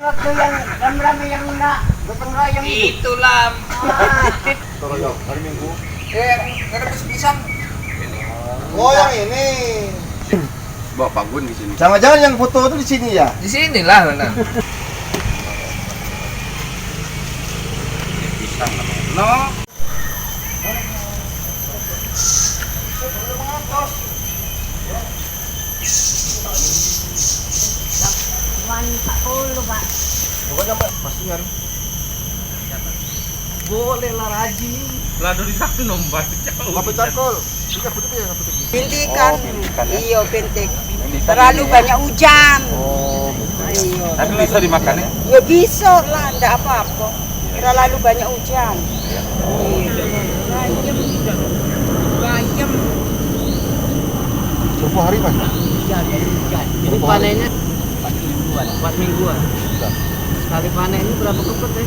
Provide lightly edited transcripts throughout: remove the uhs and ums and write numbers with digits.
Waktu yang rame-rame yang gotong royong itulah. Royong hari Minggu. Ngerebus pisang. Oh, yang ini. Bawa Pak Gun di sini. Jangan-jangan yang foto itu di sini ya? Di sinilah mana. Pisang no. Pak. Pokoknya Pak, pastikan. Boleh lah rajin. Lado di satu nomor. Kopi cangkul. Tiga putih ya, kopi putih. Bintikan. bintikan ya? Iya, bintik. Terlalu banyak hujan. Oh, Iya. Tapi bisa dimakan ya? Ya bisa lah, enggak apa-apa. Terlalu banyak hujan. Iya. Bayam. Bayam. berapa hari Mas? Hujan. Ini panennya 4 mingguan. Sekali panen ini berapa kepet ya?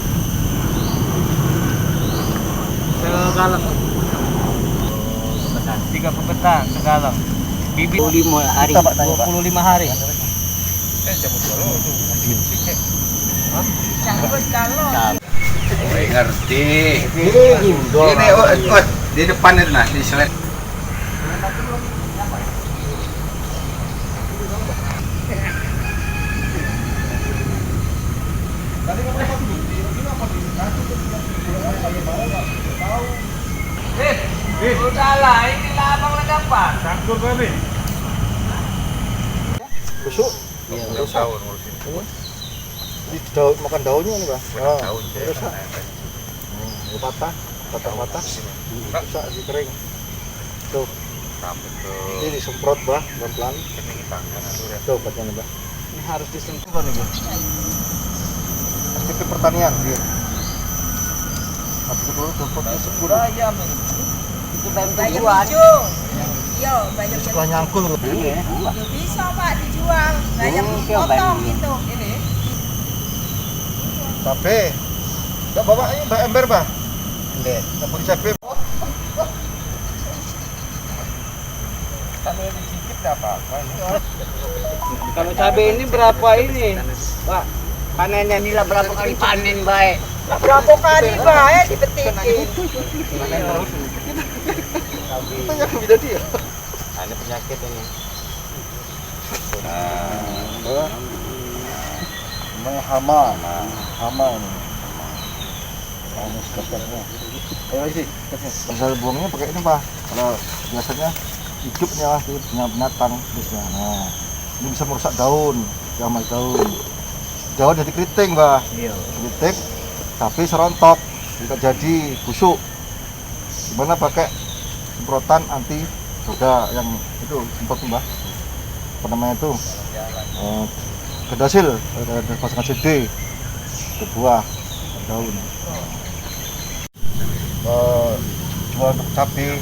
Segalang. 3 kepetan segalang. Bibit 25 hari. 25 hari. Cangkul kalau. Ngerti. Ini Di depan itu nah, di selet. Udahlah, ini lah abang lah dapat. Cangkur kami. busuk. Iya. Tahun ngurusin. Di daun, makan daunnya nih Pak. Oh, Tahun saya. rusak. Patah, patah. Rusak, di kering. Tuh, Sampai ke ini disemprot Bah, pelan-pelan. Tuh, bagian Bah. Ini harus disentuh nih. Aktif pertanian, dia. Aktif dulu, semprotnya sepuluh. Bayam ini. Itu bayam Bayam tujuan. hijau. Iya, bayam Setelah nyangkul, Ya bisa Pak dijual. Bayam potong itu. Ini. cabe. Enggak bawa ini Mbak ember, Bah. Enggak, campur cabe. Kalau dicicip enggak apa-apa. Kalau cabai ini berapa ini, Pak? Panennya ini lah berapa kali panen baik? Berapa kali Pak dipetikin? Panen terus ini. Itu yang beda dia. Ada penyakit ini. Namanya hama. Hama ini. Hama sekarangnya. Ayo sih, asal buangnya pakai ini Pak. Kalau biasanya hidupnya lah, punya binatang biasanya. Nah, ini bisa merusak daun, jamai daun. Daun jadi keriting Pak. Iya. Keriting, tapi serontok, tidak jadi busuk. Gimana pakai semprotan anti roda yang itu semprot Mbak? Apa namanya itu? Kedasil, ada pasangan CD, ke buah, daun. Jual untuk cabai,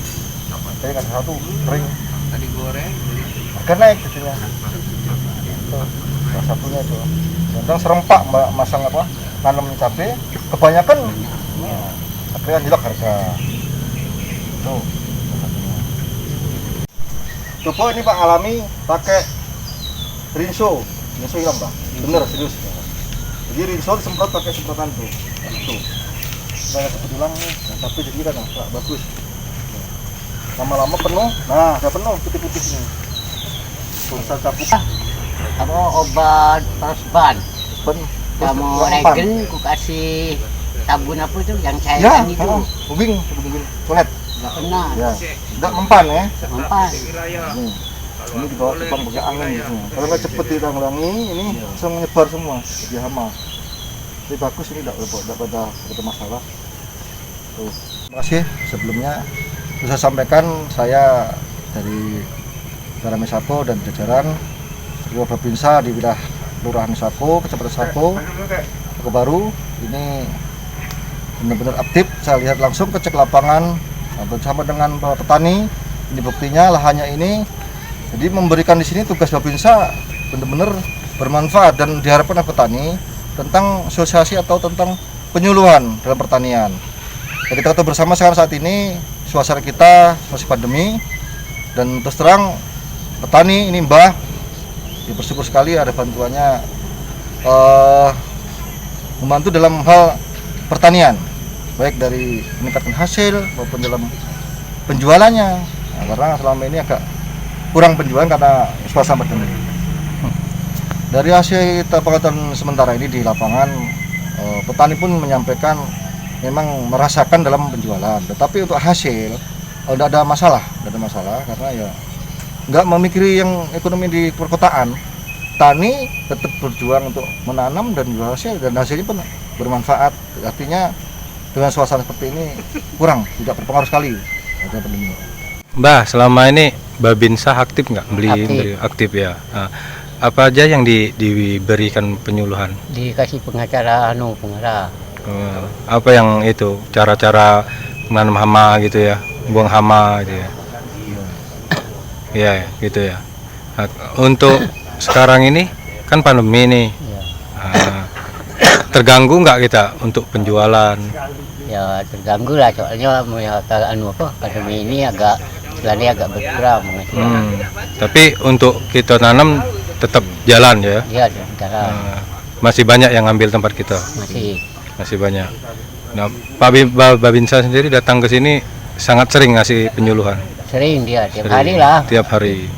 saya kan satu kering, Tadi goreng. harga naik jadinya. Itu salah satunya itu. Kadang serempak Mbak masang apa? Nanam cabai, kebanyakan akhirnya anjlok harga. Tuh, salah satunya. Coba ini Pak alami pakai rinso hilang Pak, bener serius. Jadi rinso disemprot pakai semprotan tuh. Saya kebetulan nih, tapi jadi kan Pak bagus. Lama-lama penuh, nah udah penuh putih-putih nih. Bisa capuk. Kamu obat persban. Ben, Kamu regen, ku kasih sabun apa itu yang ya, cairan itu. ubing, toilet. Nggak pernah. Ya, tidak mempan ya. Mempan. Ini dibawa ke bank pakai angin gitu. Kalau nggak cepet ditanggulangi, ini langsung menyebar semua jadi hama. Tapi bagus ini tidak ada masalah. Tuh. Terima kasih sebelumnya bisa sampaikan saya dari Darame Sapo dan jajaran Ketua Babinsa di wilayah Kelurahan Sapo, Kecamatan Sapo, Kebaru. Ini benar-benar aktif. Saya lihat langsung cek lapangan bersama dengan para petani. Ini buktinya lahannya ini. Jadi memberikan di sini tugas Babinsa benar-benar bermanfaat dan diharapkan oleh petani tentang sosialisasi atau tentang penyuluhan dalam pertanian. Jadi kita bersama sekarang saat ini suasana kita masih pandemi, dan terus terang petani ini Mbah bersyukur sekali ada bantuannya membantu dalam hal pertanian, baik dari meningkatkan hasil maupun dalam penjualannya. Nah, karena selama ini agak kurang penjualan karena suasana pandemi. Dari hasil kita pengetahuan sementara ini di lapangan, petani pun menyampaikan memang merasakan dalam penjualan, tetapi untuk hasil tidak ada masalah, karena ya nggak memikiri yang ekonomi di perkotaan. Tani tetap berjuang untuk menanam dan jual hasil, dan hasilnya pun bermanfaat. Artinya dengan suasana seperti ini tidak berpengaruh sekali ada pandemi. Mbah, selama ini Babinsa aktif nggak beli aktif ya? Nah, apa aja yang diberikan penyuluhan? Dikasih pengacara pengarah. Apa yang itu cara-cara menanam hama gitu ya, buang hama gitu ya? Iya, gitu ya. Nah, untuk sekarang ini kan pandemi nih. Nah, terganggu nggak kita untuk penjualan? Ya terganggu lah, soalnya pandemi ini agak berkurang. Tapi untuk kita tanam tetap jalan ya? Iya, jalan. Masih banyak yang ngambil tempat kita? Masih banyak. Nah, Pak Babinsa sendiri datang ke sini sangat sering ngasih penyuluhan? Sering dia, tiap hari lah. Tiap hari.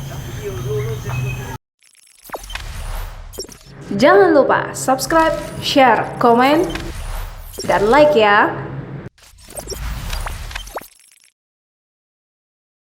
Jangan lupa subscribe, share, komen, dan like ya.